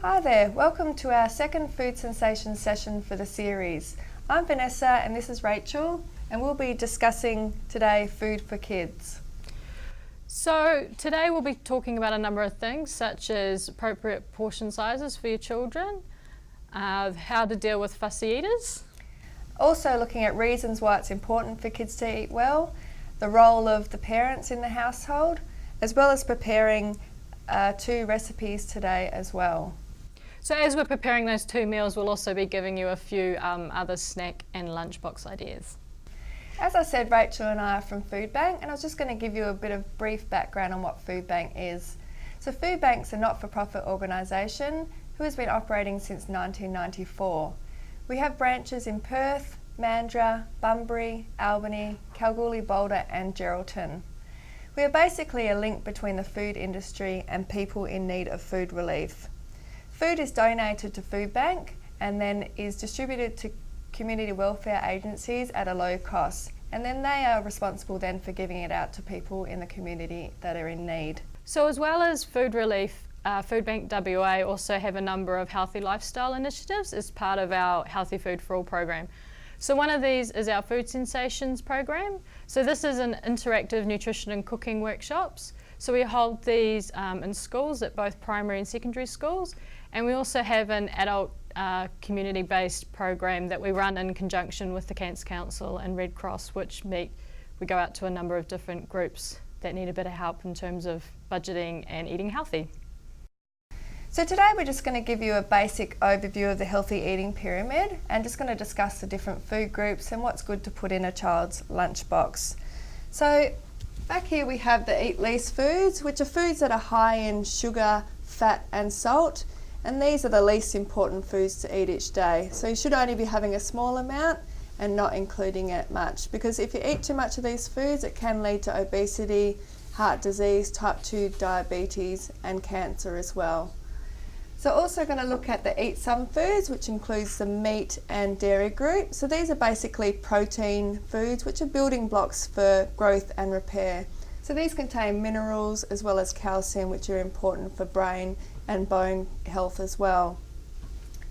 Hi there, welcome to our second Food Sensations session for the series. I'm Vanessa and this is Rachel, and we'll be discussing today food for kids. So today we'll be talking about a number of things such as appropriate portion sizes for your children, how to deal with fussy eaters. Also looking at reasons why it's important for kids to eat well, the role of the parents in the household, as well as preparing 2 recipes today as well. So as we're preparing those 2 meals, we'll also be giving you a few other snack and lunchbox ideas. As I said, Rachel and I are from Food Bank, and I was just going to give you a bit of brief background on what Food Bank is. So Food Bank's a not-for-profit organisation who has been operating since 1994. We have branches in Perth, Mandurah, Bunbury, Albany, Kalgoorlie, Boulder and Geraldton. We are basically a link between the food industry and people in need of food relief. Food is donated to Food Bank and then is distributed to community welfare agencies at a low cost, and then they are responsible then for giving it out to people in the community that are in need. So as well as food relief, Food Bank WA also have a number of healthy lifestyle initiatives as part of our Healthy Food for All program. So one of these is our Food Sensations program. So this is an interactive nutrition and cooking workshops. So we hold these in schools at both primary and secondary schools, and we also have an adult community-based program that we run in conjunction with the Cancer Council and Red Cross, which we go out to a number of different groups that need a bit of help in terms of budgeting and eating healthy. So today we're just going to give you a basic overview of the healthy eating pyramid and just going to discuss the different food groups and what's good to put in a child's lunchbox. So back here we have the eat least foods, which are foods that are high in sugar, fat and salt, and these are the least important foods to eat each day. So you should only be having a small amount and not including it much, because if you eat too much of these foods it can lead to obesity, heart disease, type 2 diabetes and cancer as well. So also going to look at the eat some foods, which includes the meat and dairy group. So these are basically protein foods which are building blocks for growth and repair. So these contain minerals as well as calcium, which are important for brain and bone health as well.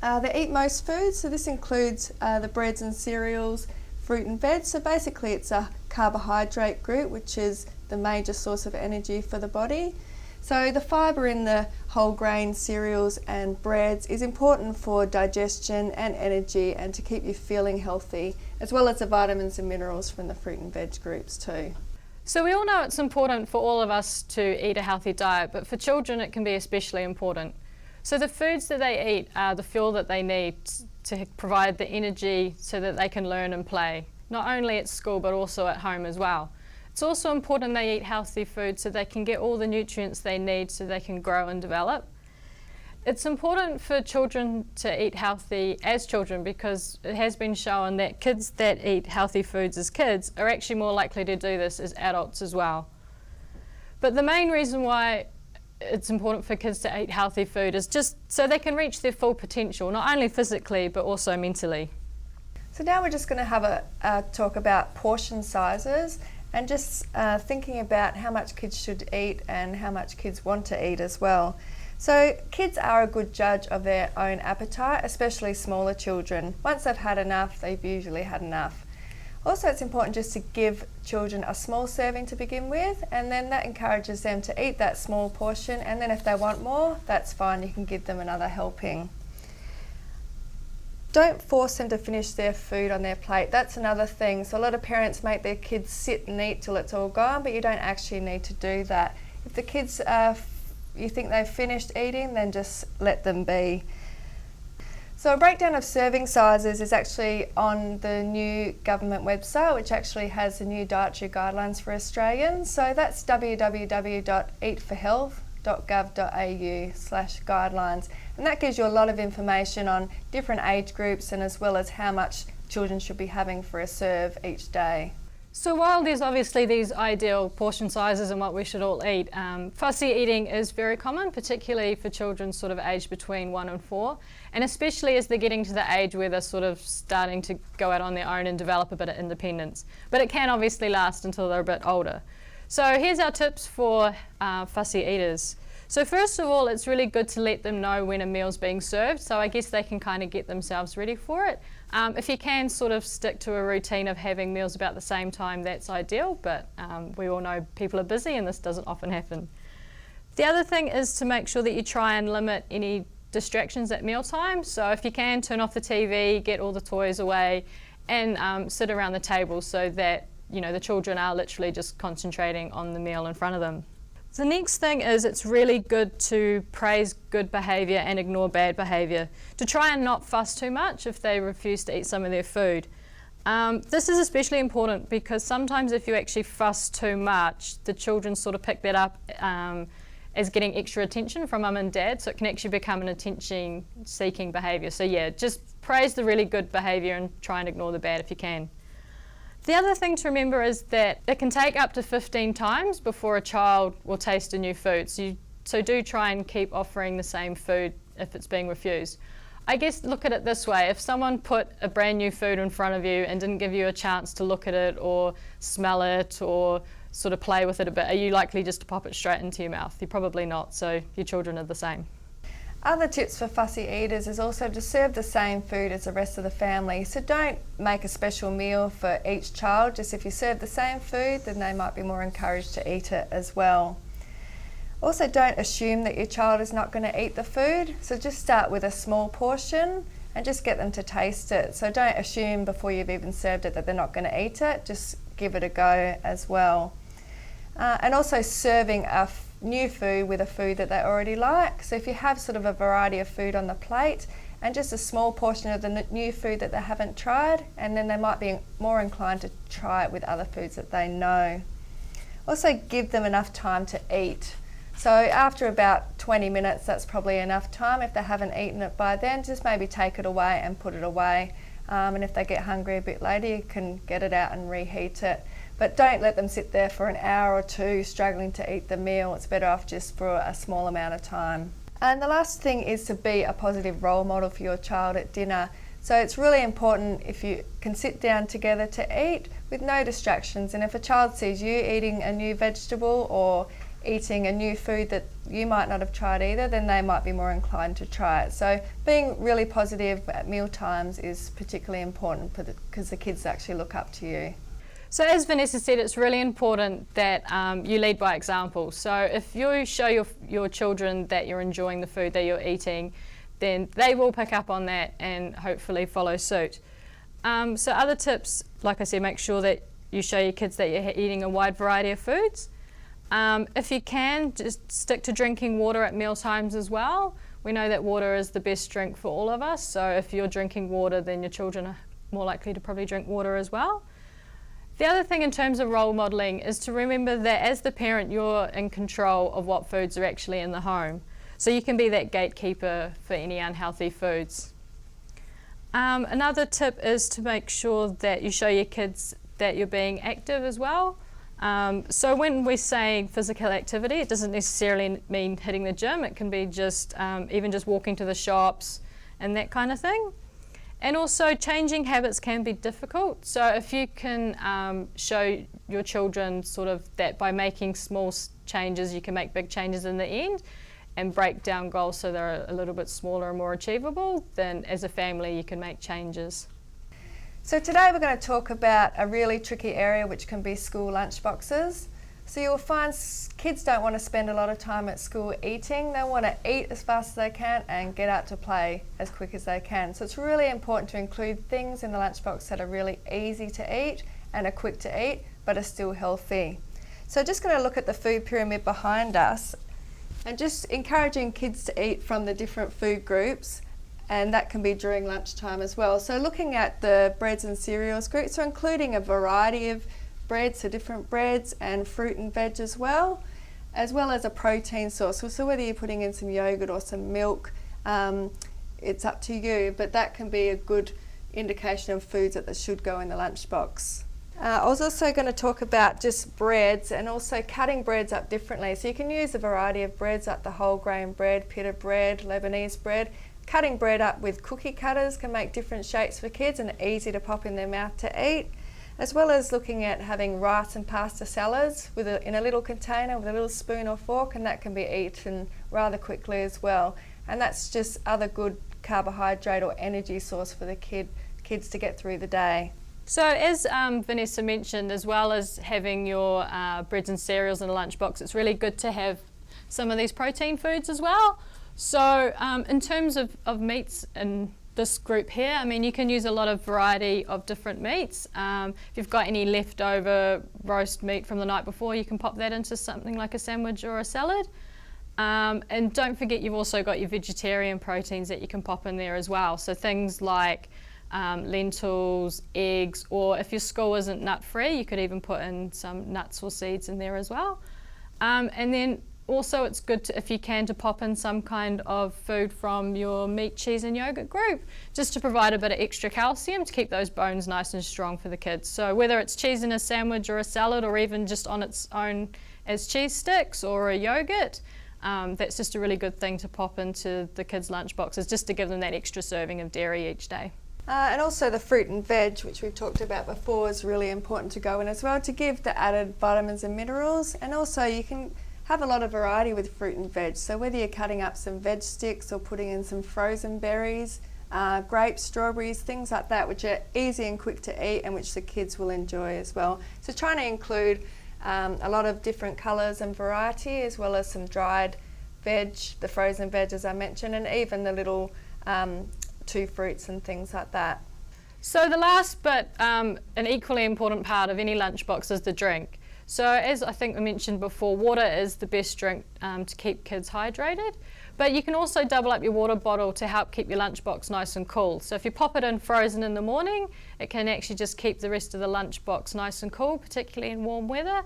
They eat most foods, so this includes the breads and cereals, fruit and veg. So basically it's a carbohydrate group, which is the major source of energy for the body. So the fibre in the whole grain cereals and breads is important for digestion and energy and to keep you feeling healthy, as well as the vitamins and minerals from the fruit and veg groups too. So we all know it's important for all of us to eat a healthy diet, but for children it can be especially important. So the foods that they eat are the fuel that they need to provide the energy so that they can learn and play, not only at school but also at home as well. It's also important they eat healthy food so they can get all the nutrients they need so they can grow and develop. It's important for children to eat healthy as children because it has been shown that kids that eat healthy foods as kids are actually more likely to do this as adults as well. But the main reason why it's important for kids to eat healthy food is just so they can reach their full potential, not only physically but also mentally. So now we're just going to have a talk about portion sizes and just thinking about how much kids should eat and how much kids want to eat as well. So kids are a good judge of their own appetite, especially smaller children. Once they've had enough, they've usually had enough. Also, it's important just to give children a small serving to begin with, and then that encourages them to eat that small portion, and then if they want more, that's fine, you can give them another helping. Don't force them to finish their food on their plate. That's another thing. So a lot of parents make their kids sit and eat till it's all gone, but you don't actually need to do that. If the kids, you think they've finished eating, then just let them be. So a breakdown of serving sizes is actually on the new government website, which actually has the new dietary guidelines for Australians. So that's www.eatforhealth.gov.au/guidelines. And that gives you a lot of information on different age groups and as well as how much children should be having for a serve each day. So while there's obviously these ideal portion sizes and what we should all eat, fussy eating is very common, particularly for children sort of aged between 1 and 4, and especially as they're getting to the age where they're sort of starting to go out on their own and develop a bit of independence. But it can obviously last until they're a bit older. So here's our tips for fussy eaters. So first of all, it's really good to let them know when a meal's being served, so I guess they can kind of get themselves ready for it. If you can sort of stick to a routine of having meals about the same time, that's ideal, but we all know people are busy and this doesn't often happen. The other thing is to make sure that you try and limit any distractions at mealtime. So if you can, turn off the TV, get all the toys away, and sit around the table so that the children are literally just concentrating on the meal in front of them. The next thing is it's really good to praise good behaviour and ignore bad behaviour, to try and not fuss too much if they refuse to eat some of their food. This is especially important because sometimes if you actually fuss too much, the children sort of pick that up as getting extra attention from mum and dad, so it can actually become an attention-seeking behaviour. So yeah, just praise the really good behaviour and try and ignore the bad if you can. The other thing to remember is that it can take up to 15 times before a child will taste a new food. So do try and keep offering the same food if it's being refused. I guess look at it this way, if someone put a brand new food in front of you and didn't give you a chance to look at it or smell it or sort of play with it a bit, are you likely just to pop it straight into your mouth? You're probably not, so your children are the same. Other tips for fussy eaters is also to serve the same food as the rest of the family. So don't make a special meal for each child. Just if you serve the same food, then they might be more encouraged to eat it as well. Also, don't assume that your child is not going to eat the food. So just start with a small portion and just get them to taste it. So don't assume before you've even served it that they're not going to eat it. Just give it a go as well. And also serving new food with a food that they already like. So if you have sort of a variety of food on the plate and just a small portion of the new food that they haven't tried, and then they might be more inclined to try it with other foods that they know. Also give them enough time to eat. So after about 20 minutes, that's probably enough time. If they haven't eaten it by then, just maybe take it away and put it away. And if they get hungry a bit later, you can get it out and reheat it. But don't let them sit there for an hour or two struggling to eat the meal. It's better off just for a small amount of time. And the last thing is to be a positive role model for your child at dinner. So it's really important if you can sit down together to eat with no distractions. And if a child sees you eating a new vegetable or eating a new food that you might not have tried either, then they might be more inclined to try it. So being really positive at meal times is particularly important because the kids actually look up to you. So as Vanessa said, it's really important that you lead by example. So if you show your children that you're enjoying the food that you're eating, then they will pick up on that and hopefully follow suit. So other tips, like I said, make sure that you show your kids that you're eating a wide variety of foods. If you can, just stick to drinking water at meal times as well. We know that water is the best drink for all of us, so if you're drinking water, then your children are more likely to probably drink water as well. The other thing in terms of role modelling is to remember that as the parent, you're in control of what foods are actually in the home. So you can be that gatekeeper for any unhealthy foods. Another tip is to make sure that you show your kids that you're being active as well. So when we're saying physical activity, it doesn't necessarily mean hitting the gym. It can be just even just walking to the shops and that kind of thing. And also changing habits can be difficult. So if you can show your children sort of that by making small changes, you can make big changes in the end and break down goals so they're a little bit smaller and more achievable, then as a family you can make changes. So today we're going to talk about a really tricky area which can be school lunchboxes. So you'll find kids don't want to spend a lot of time at school eating. They want to eat as fast as they can and get out to play as quick as they can. So it's really important to include things in the lunchbox that are really easy to eat and are quick to eat but are still healthy. So just going to look at the food pyramid behind us and just encouraging kids to eat from the different food groups, and that can be during lunchtime as well. So looking at the breads and cereals group, so including a variety of breads, so different breads and fruit and veg as well as a protein source. So whether you're putting in some yogurt or some milk, it's up to you, but that can be a good indication of foods that should go in the lunchbox. I was also going to talk about just breads and also cutting breads up differently. So you can use a variety of breads, like the whole grain bread, pita bread, Lebanese bread. Cutting bread up with cookie cutters can make different shapes for kids and easy to pop in their mouth to eat. as well as looking at having rice and pasta salads in a little container with a little spoon or fork, and that can be eaten rather quickly as well. And that's just other good carbohydrate or energy source for the kids to get through the day. So as Vanessa mentioned, as well as having your breads and cereals in a lunchbox, it's really good to have some of these protein foods as well. So in terms of meats in this group here, I mean, you can use a lot of variety of different meats. If you've got any leftover roast meat from the night before, you can pop that into something like a sandwich or a salad. And don't forget, you've also got your vegetarian proteins that you can pop in there as well. So things like lentils, eggs, or if your school isn't nut-free, you could even put in some nuts or seeds in there as well. And then also it's good if you can, to pop in some kind of food from your meat, cheese and yogurt group, just to provide a bit of extra calcium to keep those bones nice and strong for the kids. So whether it's cheese in a sandwich or a salad, or even just on its own as cheese sticks or a yogurt, that's just a really good thing to pop into the kids' lunch boxes, just to give them that extra serving of dairy each day. And also the fruit and veg, which we've talked about before, is really important to go in as well, to give the added vitamins and minerals. And also you can have a lot of variety with fruit and veg. So whether you're cutting up some veg sticks or putting in some frozen berries, grapes, strawberries, things like that, which are easy and quick to eat and which the kids will enjoy as well. So trying to include a lot of different colours and variety, as well as some dried veg, the frozen veg as I mentioned, and even the little 2 fruits and things like that. So the last but an equally important part of any lunchbox is the drink. So as I think we mentioned before, water is the best drink to keep kids hydrated, but you can also double up your water bottle to help keep your lunchbox nice and cool. So if you pop it in frozen in the morning, it can actually just keep the rest of the lunchbox nice and cool, particularly in warm weather,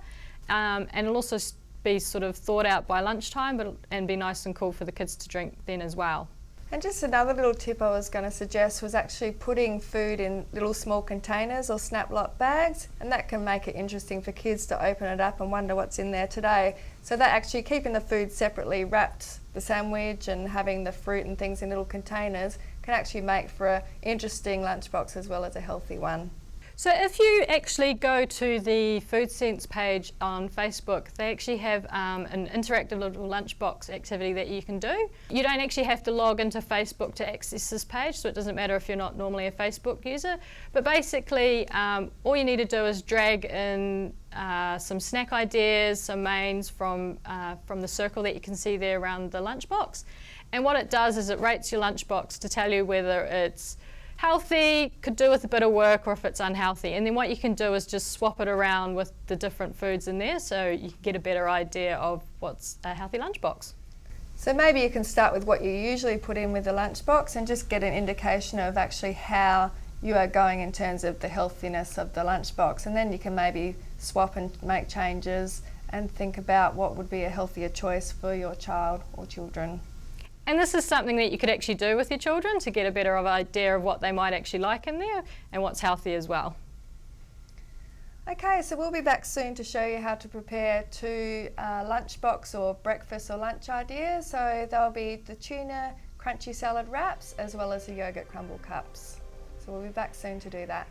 and it'll also be sort of thawed out by lunchtime, and be nice and cool for the kids to drink then as well. And just another little tip I was going to suggest was actually putting food in little small containers or snap lock bags, and that can make it interesting for kids to open it up and wonder what's in there today. So that actually keeping the food separately wrapped, the sandwich, and having the fruit and things in little containers can actually make for an interesting lunchbox as well as a healthy one. So if you actually go to the Food Sense page on Facebook, they actually have an interactive little lunchbox activity that you can do. You don't actually have to log into Facebook to access this page, so it doesn't matter if you're not normally a Facebook user. But basically, all you need to do is drag in some snack ideas, some mains from the circle that you can see there around the lunchbox. And what it does is it rates your lunchbox to tell you whether it's healthy, could do with a bit of work, or if it's unhealthy. And then what you can do is just swap it around with the different foods in there, so you can get a better idea of what's a healthy lunchbox. So maybe you can start with what you usually put in with the lunchbox and just get an indication of actually how you are going in terms of the healthiness of the lunchbox, and then you can maybe swap and make changes and think about what would be a healthier choice for your child or children. And this is something that you could actually do with your children to get a better idea of what they might actually like in there and what's healthy as well. Okay, so we'll be back soon to show you how to prepare 2 lunchbox or breakfast or lunch ideas. So there'll be the tuna crunchy salad wraps as well as the yogurt crumble cups. So we'll be back soon to do that.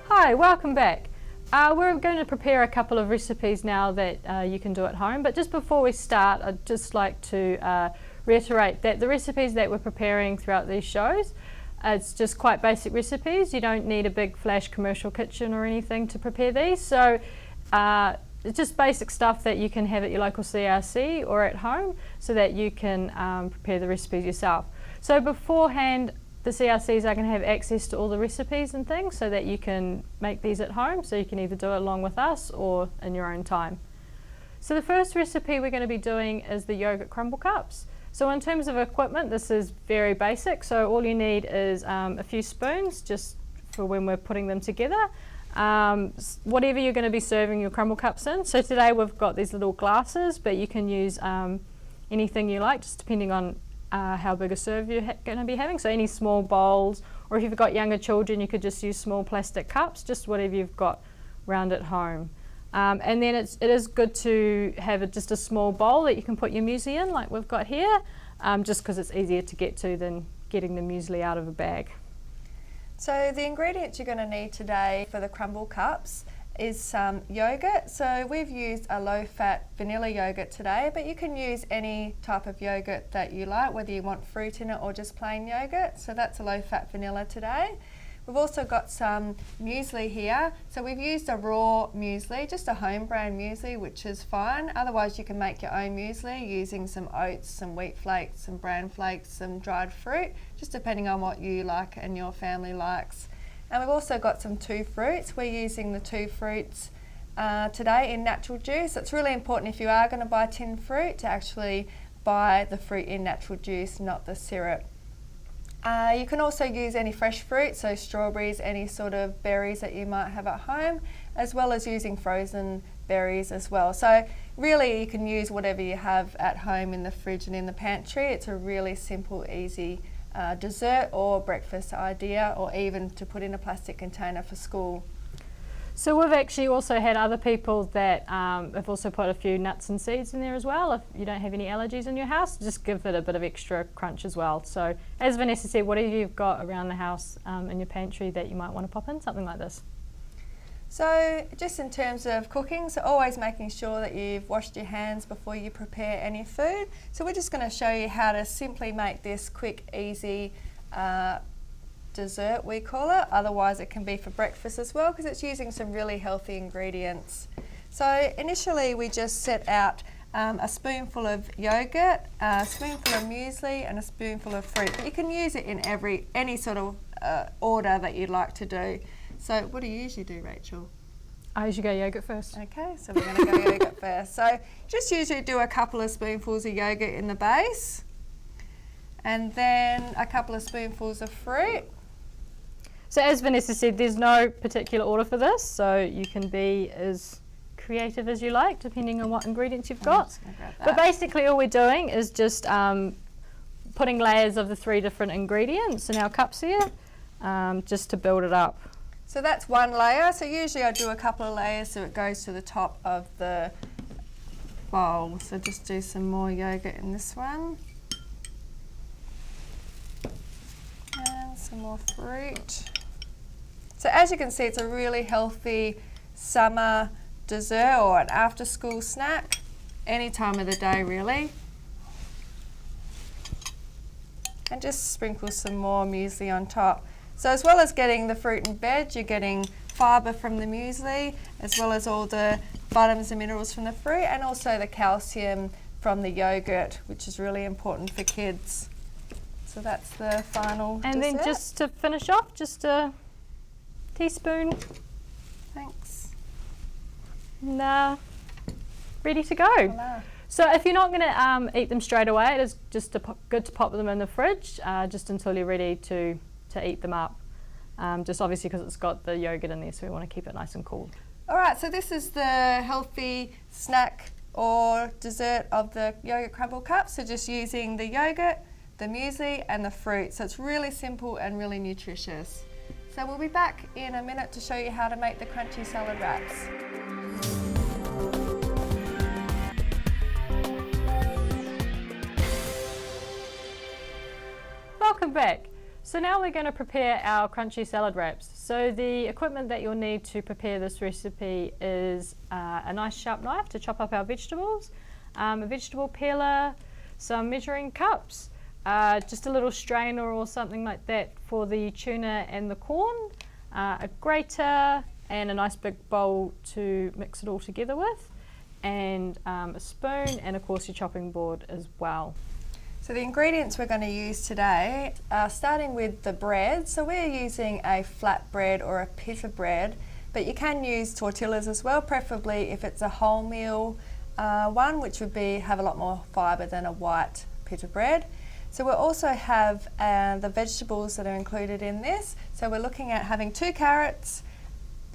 Hi, welcome back. We're going to prepare a couple of recipes now that you can do at home, but just before we start, I'd just like to reiterate that the recipes that we're preparing throughout these shows, it's just quite basic recipes. You don't need a big flash commercial kitchen or anything to prepare these, so it's just basic stuff that you can have at your local CRC or at home so that you can prepare the recipes yourself. So beforehand, the CRCs are going to have access to all the recipes and things so that you can make these at home, so you can either do it along with us or in your own time. So the first recipe we're going to be doing is the yogurt crumble cups. So in terms of equipment, this is very basic. So all you need is a few spoons just for when we're putting them together. Whatever you're going to be serving your crumble cups in. So today we've got these little glasses, but you can use anything you like, just depending on how big a serve you're going to be having. So any small bowls, or if you've got younger children, you could just use small plastic cups, just whatever you've got round at home. And then it is good to have just a small bowl that you can put your muesli in, like we've got here, just because it's easier to get to than getting the muesli out of a bag. So the ingredients you're going to need today for the crumble cups is some yogurt. So we've used a low-fat vanilla yogurt today, but you can use any type of yogurt that you like, whether you want fruit in it or just plain yogurt. So that's a low-fat vanilla today. We've also got some muesli here. So we've used a raw muesli, just a home brand muesli, which is fine. Otherwise you can make your own muesli using some oats, some wheat flakes, some bran flakes, some dried fruit, just depending on what you like and your family likes. And we've also got some 2 fruits. We're using the 2 fruits today in natural juice. It's really important if you are going to buy tinned fruit to actually buy the fruit in natural juice, not the syrup. You can also use any fresh fruit, so strawberries, any sort of berries that you might have at home, as well as using frozen berries as well. So really you can use whatever you have at home in the fridge and in the pantry. It's a really simple, easy dessert or breakfast idea, or even to put in a plastic container for school. So we've actually also had other people that have also put a few nuts and seeds in there as well. If you don't have any allergies in your house, just give it a bit of extra crunch as well. So as Vanessa said, whatever you've got around the house in your pantry that you might want to pop in, something like this. So just in terms of cooking, so always making sure that you've washed your hands before you prepare any food. So we're just going to show you how to simply make this quick, easy dessert, we call it. Otherwise it can be for breakfast as well, because it's using some really healthy ingredients. So initially we just set out a spoonful of yogurt, a spoonful of muesli and a spoonful of fruit. But you can use it in any sort of order that you'd like to do. So what do you usually do, Rachel? I usually go yogurt first. Okay, so we're going to go yogurt first. So just usually do a couple of spoonfuls of yogurt in the base, and then a couple of spoonfuls of fruit. So as Vanessa said, there's no particular order for this, so you can be as creative as you like, depending on what ingredients you've got. But basically all we're doing is just putting layers of the 3 different ingredients in our cups here, just to build it up. So that's one layer. So usually I do a couple of layers so it goes to the top of the bowl. So just do some more yogurt in this one. And some more fruit. So as you can see, it's a really healthy summer dessert or an after school snack, any time of the day really. And just sprinkle some more muesli on top. So as well as getting the fruit and veg, you're getting fibre from the muesli, as well as all the vitamins and minerals from the fruit, and also the calcium from the yogurt, which is really important for kids. So that's the final And dessert. then just to finish off, just a teaspoon. Thanks. And ready to go. Voila. So if you're not going to eat them straight away, it is just good to pop them in the fridge just until you're ready to eat them up. Just obviously because it's got the yogurt in there, so we want to keep it nice and cool. All right, so this is the healthy snack or dessert of the yogurt crumble cup. So just using the yogurt, the muesli and the fruit. So it's really simple and really nutritious. So we'll be back in a minute to show you how to make the crunchy salad wraps. Welcome back. So now we're going to prepare our crunchy salad wraps. So the equipment that you'll need to prepare this recipe is a nice sharp knife to chop up our vegetables, a vegetable peeler, some measuring cups, just a little strainer or something like that for the tuna and the corn, a grater and a nice big bowl to mix it all together with, and a spoon and of course your chopping board as well. So the ingredients we're going to use today are starting with the bread. So we're using a flat bread or a pita bread, but you can use tortillas as well, preferably if it's a wholemeal one, which would have a lot more fibre than a white pita bread. So we'll also have the vegetables that are included in this. So we're looking at having 2 carrots,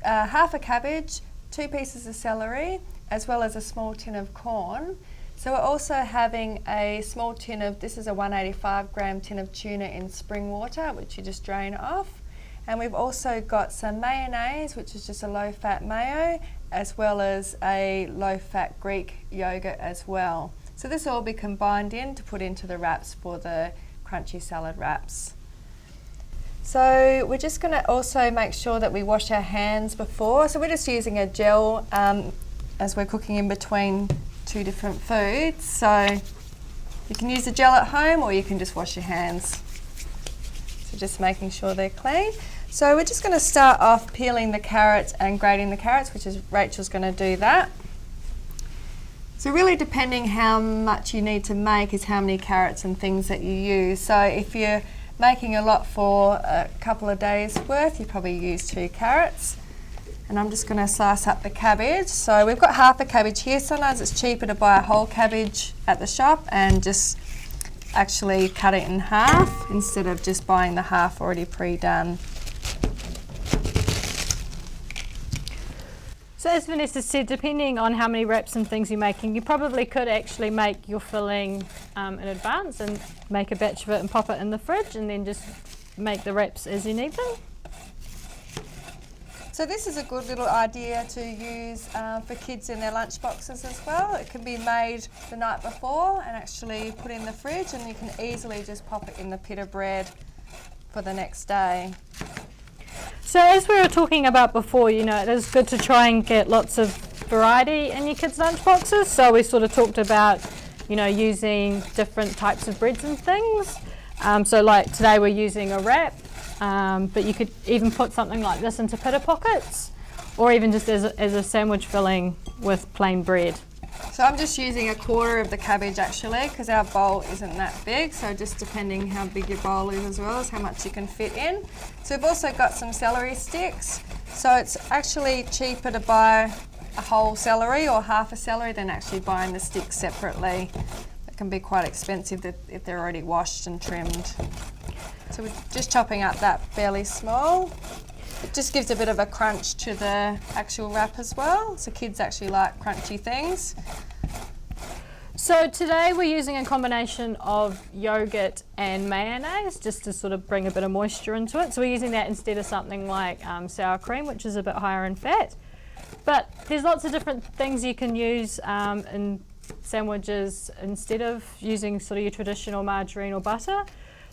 half a cabbage, 2 pieces of celery, as well as a small tin of corn. So we're also having a small tin of, this is a 185 gram tin of tuna in spring water, which you just drain off. And we've also got some mayonnaise, which is just a low-fat mayo, as well as a low-fat Greek yogurt as well. So this will all be combined in to put into the wraps for the crunchy salad wraps. So we're just going to also make sure that we wash our hands before. So we're just using a gel as we're cooking in between two different foods. So you can use the gel at home or you can just wash your hands. So just making sure they're clean. So we're just going to start off peeling the carrots and grating the carrots, which is Rachel's going to do that. So really depending how much you need to make is how many carrots and things that you use. So if you're making a lot for a couple of days worth, you probably use 2 carrots. And I'm just going to slice up the cabbage. So we've got half a cabbage here. Sometimes it's cheaper to buy a whole cabbage at the shop and just actually cut it in half instead of just buying the half already pre-done. So as Vanessa said, depending on how many wraps and things you're making, you probably could actually make your filling in advance and make a batch of it and pop it in the fridge and then just make the wraps as you need them. So this is a good little idea to use for kids in their lunch boxes as well. It can be made the night before and actually put in the fridge, and you can easily just pop it in the pita bread for the next day. So as we were talking about before, you know, it is good to try and get lots of variety in your kids' lunch boxes. So we sort of talked about, you know, using different types of breads and things. So like today we're using a wrap, but you could even put something like this into pita pockets, or even just as a sandwich filling with plain bread. So I'm just using a quarter of the cabbage actually, because our bowl isn't that big, so just depending how big your bowl is as well as how much you can fit in. So we've also got some celery sticks, so it's actually cheaper to buy a whole celery or half a celery than actually buying the sticks separately. It can be quite expensive if they're already washed and trimmed. So we're just chopping up that fairly small. It just gives a bit of a crunch to the actual wrap as well, so kids actually like crunchy things. So today we're using a combination of yogurt and mayonnaise just to sort of bring a bit of moisture into it. So we're using that instead of something like sour cream, which is a bit higher in fat. But there's lots of different things you can use in sandwiches instead of using sort of your traditional margarine or butter.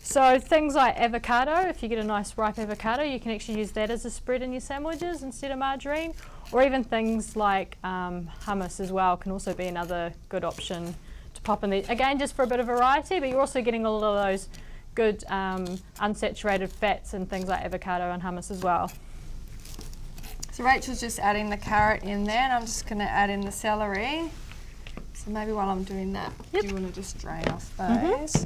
So things like avocado, if you get a nice ripe avocado, you can actually use that as a spread in your sandwiches instead of margarine. Or even things like hummus as well can also be another good option to pop in there. Again, just for a bit of variety, but you're also getting a lot of those good unsaturated fats and things like avocado and hummus as well. So Rachel's just adding the carrot in there, and I'm just going to add in the celery. So maybe while I'm doing that, do you want to just drain off those?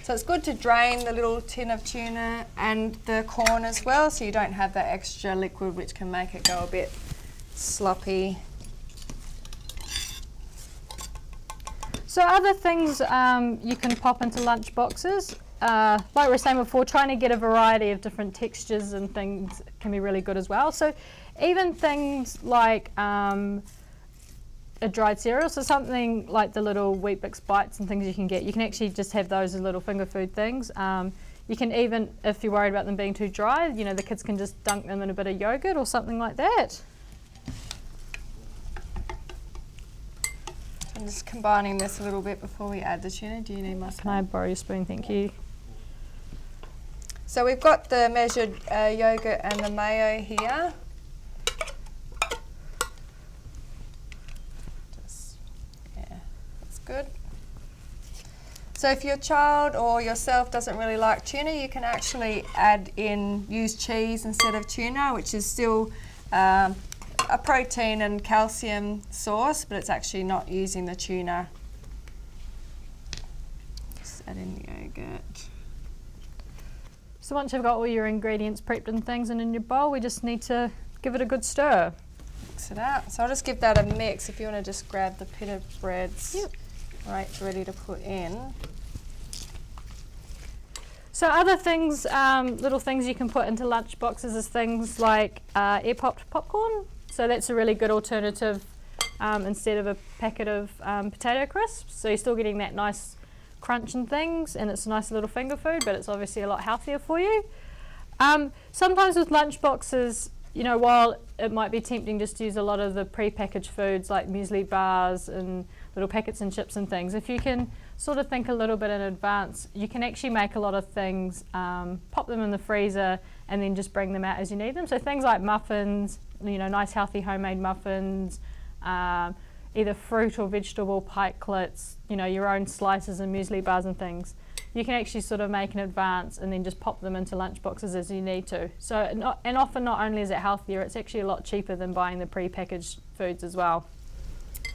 So it's good to drain the little tin of tuna and the corn as well, so you don't have that extra liquid which can make it go a bit sloppy. So other things you can pop into lunch boxes, like we were saying before, trying to get a variety of different textures and things can be really good as well. So even things like a dried cereal, so something like the little Weet-Bix bites and things you can get, you can actually just have those as little finger food things. You can even, if you're worried about them being too dry, you know, the kids can just dunk them in a bit of yogurt or something like that. I'm just combining this a little bit before we add the tuna. Do you need my spoon? Can I borrow your spoon? Thank you. So we've got the measured yogurt and the mayo here. Good. So if your child or yourself doesn't really like tuna, you can actually use cheese instead of tuna, which is still a protein and calcium source, but it's actually not using the tuna. Just add in the yogurt. So once you've got all your ingredients prepped and things and in your bowl, we just need to give it a good stir. Mix it out. So I'll just give that a mix. If you want to just grab the pita breads. Yep. Right, ready to put in. So other things, little things you can put into lunch boxes is things like air popped popcorn. So that's a really good alternative instead of a packet of potato crisps. So you're still getting that nice crunch and things, and it's a nice little finger food, but it's obviously a lot healthier for you. Sometimes with lunch boxes, you know, while it might be tempting just to use a lot of the pre-packaged foods like muesli bars and little packets and chips and things, if you can sort of think a little bit in advance, you can actually make a lot of things, pop them in the freezer and then just bring them out as you need them. So things like muffins, you know, nice healthy homemade muffins, either fruit or vegetable pikelets, you know, your own slices and muesli bars and things. You can actually sort of make in advance and then just pop them into lunch boxes as you need to. So, and often not only is it healthier, it's actually a lot cheaper than buying the pre-packaged foods as well.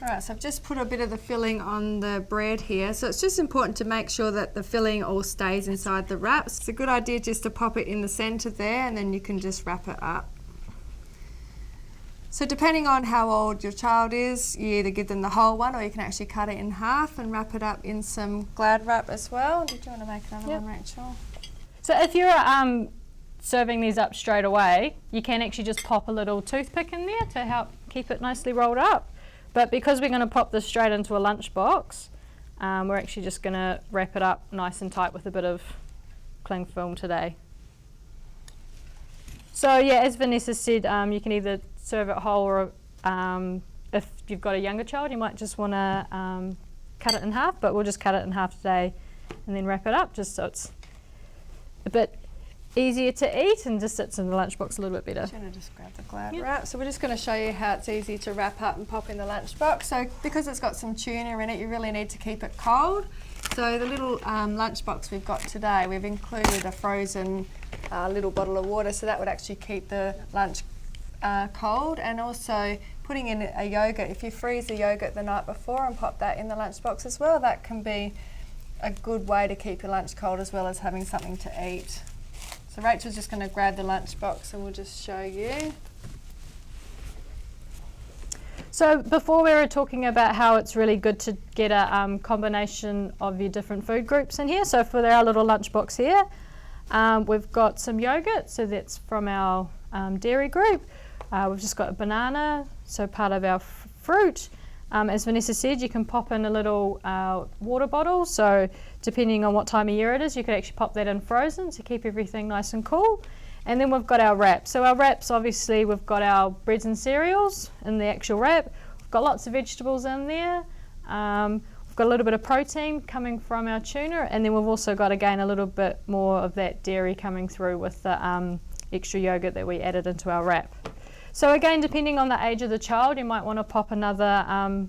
Alright, so I've just put a bit of the filling on the bread here. So it's just important to make sure that the filling all stays inside the wraps. It's a good idea just to pop it in the centre there and then you can just wrap it up. So depending on how old your child is, you either give them the whole one or you can actually cut it in half and wrap it up in some Glad wrap as well. Did you want to make another one, Rachel? So if you're serving these up straight away, you can actually just pop a little toothpick in there to help keep it nicely rolled up. But because we're going to pop this straight into a lunch box, we're actually just going to wrap it up nice and tight with a bit of cling film today. So yeah, as Vanessa said, you can either serve it whole or if you've got a younger child, you might just want to cut it in half, but we'll just cut it in half today and then wrap it up just so it's a bit easier to eat and just sits in the lunchbox a little bit better. I'm going to just grab the Glad wrap. So we're just going to show you how it's easy to wrap up and pop in the lunchbox. So because it's got some tuna in it, you really need to keep it cold. So the little lunchbox we've got today, we've included a frozen little bottle of water, so that would actually keep the lunch cold, and also putting in a yogurt. If you freeze the yogurt the night before and pop that in the lunchbox as well, that can be a good way to keep your lunch cold as well as having something to eat. So Rachel's just going to grab the lunchbox and we'll just show you. So before we were talking about how it's really good to get a combination of your different food groups in here. So for our little lunchbox here, we've got some yogurt, so that's from our dairy group. We've just got a banana, so part of our fruit. As Vanessa said, you can pop in a little water bottle, so depending on what time of year it is, you could actually pop that in frozen to keep everything nice and cool. And then we've got our wraps. So our wraps, obviously, we've got our breads and cereals in the actual wrap. We've got lots of vegetables in there. We've got a little bit of protein coming from our tuna, and then we've also got, again, a little bit more of that dairy coming through with the extra yogurt that we added into our wrap. So again, depending on the age of the child, you might want to pop another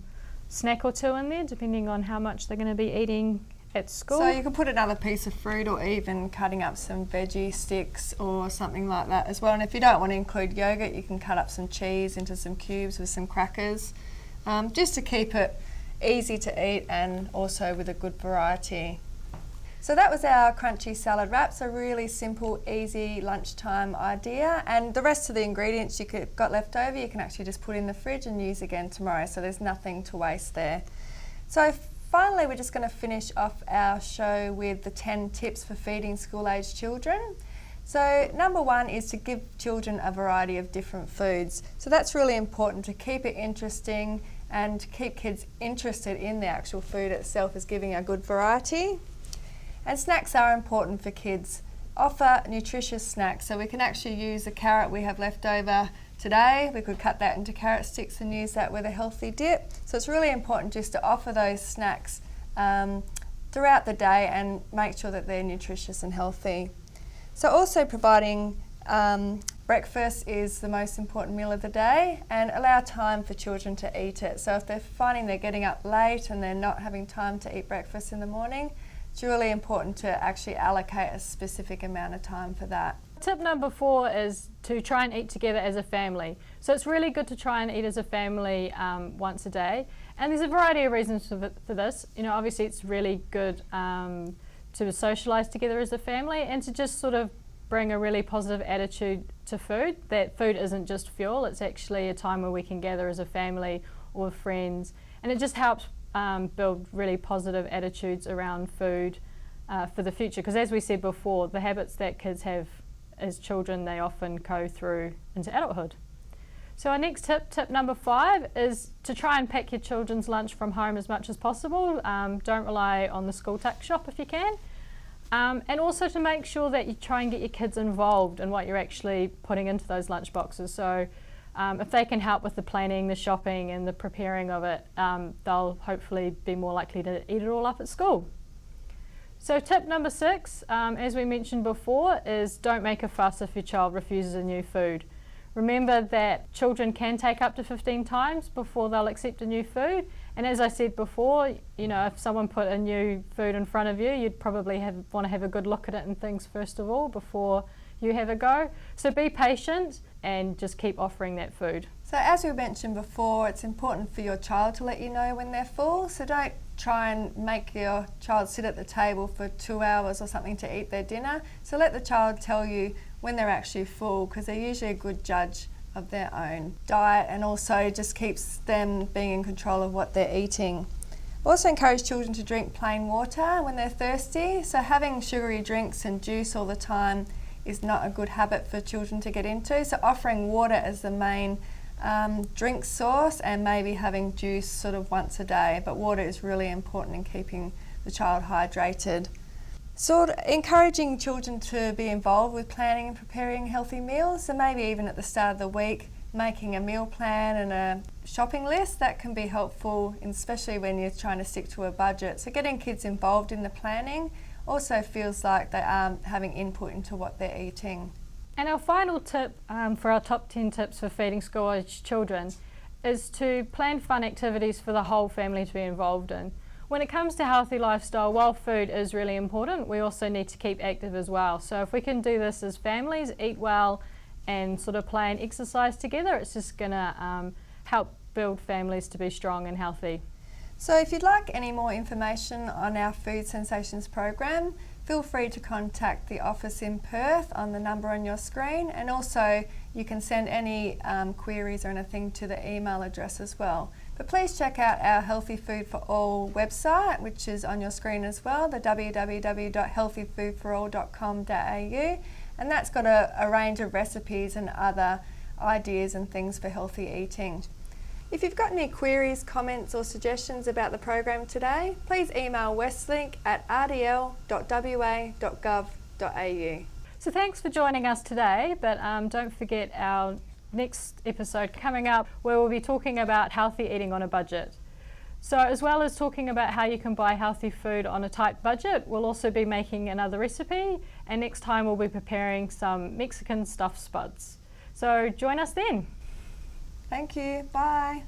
snack or two in there, depending on how much they're going to be eating at school. So you can put another piece of fruit or even cutting up some veggie sticks or something like that as well. And if you don't want to include yogurt, you can cut up some cheese into some cubes with some crackers, just to keep it easy to eat and also with a good variety. So that was our crunchy salad wraps, a really simple, easy lunchtime idea. And the rest of the ingredients you got left over, you can actually just put in the fridge and use again tomorrow. So there's nothing to waste there. So finally, we're just going to finish off our show with the 10 tips for feeding school-aged children. So number one is to give children a variety of different foods. So that's really important to keep it interesting and to keep kids interested in the actual food itself, is giving a good variety. And snacks are important for kids. Offer nutritious snacks. So we can actually use the carrot we have left over today. We could cut that into carrot sticks and use that with a healthy dip. So it's really important just to offer those snacks throughout the day and make sure that they're nutritious and healthy. So also providing breakfast is the most important meal of the day, and allow time for children to eat it. So if they're finding they're getting up late and they're not having time to eat breakfast in the morning, it's really important to actually allocate a specific amount of time for that. Tip number 4 is to try and eat together as a family. So it's really good to try and eat as a family once a day. And there's a variety of reasons for this. You know, obviously it's really good to socialise together as a family and to just sort of bring a really positive attitude to food. That food isn't just fuel, it's actually a time where we can gather as a family or with friends. And it just helps build really positive attitudes around food for the future. Because as we said before, the habits that kids have as children, they often go through into adulthood. So our next tip, tip number 5, is to try and pack your children's lunch from home as much as possible. Don't rely on the school tuck shop if you can. And also to make sure that you try and get your kids involved in what you're actually putting into those lunch boxes. So if they can help with the planning, the shopping and the preparing of it, they'll hopefully be more likely to eat it all up at school. So tip number 6, as we mentioned before, is don't make a fuss if your child refuses a new food. Remember that children can take up to 15 times before they'll accept a new food. And as I said before, you know, if someone put a new food in front of you, you'd probably want to have a good look at it and things first of all before you have a go. So be patient and just keep offering that food. So as we mentioned before, it's important for your child to let you know when they're full. So don't try and make your child sit at the table for 2 hours or something to eat their dinner. So let the child tell you when they're actually full, because they're usually a good judge of their own diet, and also just keeps them being in control of what they're eating. Also encourage children to drink plain water when they're thirsty. So having sugary drinks and juice all the time is not a good habit for children to get into. So offering water as the main drink source, and maybe having juice sort of once a day, but water is really important in keeping the child hydrated. Sort of encouraging children to be involved with planning and preparing healthy meals, so maybe even at the start of the week making a meal plan and a shopping list. That can be helpful, especially when you're trying to stick to a budget. So getting kids involved in the planning also feels like they are having input into what they're eating. And our final tip for our top 10 tips for feeding school-aged children is to plan fun activities for the whole family to be involved in. When it comes to healthy lifestyle, while food is really important, we also need to keep active as well. So if we can do this as families, eat well and sort of play and exercise together, it's just going to help build families to be strong and healthy. So if you'd like any more information on our Food Sensations program, feel free to contact the office in Perth on the number on your screen, and also you can send any queries or anything to the email address as well. But please check out our Healthy Food for All website, which is on your screen as well, the www.healthyfoodforall.com.au, and that's got a range of recipes and other ideas and things for healthy eating. If you've got any queries, comments or suggestions about the program today, please email westlink@rdl.wa.gov.au. So thanks for joining us today, but don't forget our next episode coming up, where we'll be talking about healthy eating on a budget. So as well as talking about how you can buy healthy food on a tight budget, we'll also be making another recipe, and next time we'll be preparing some Mexican stuffed spuds. So join us then. Thank you. Bye.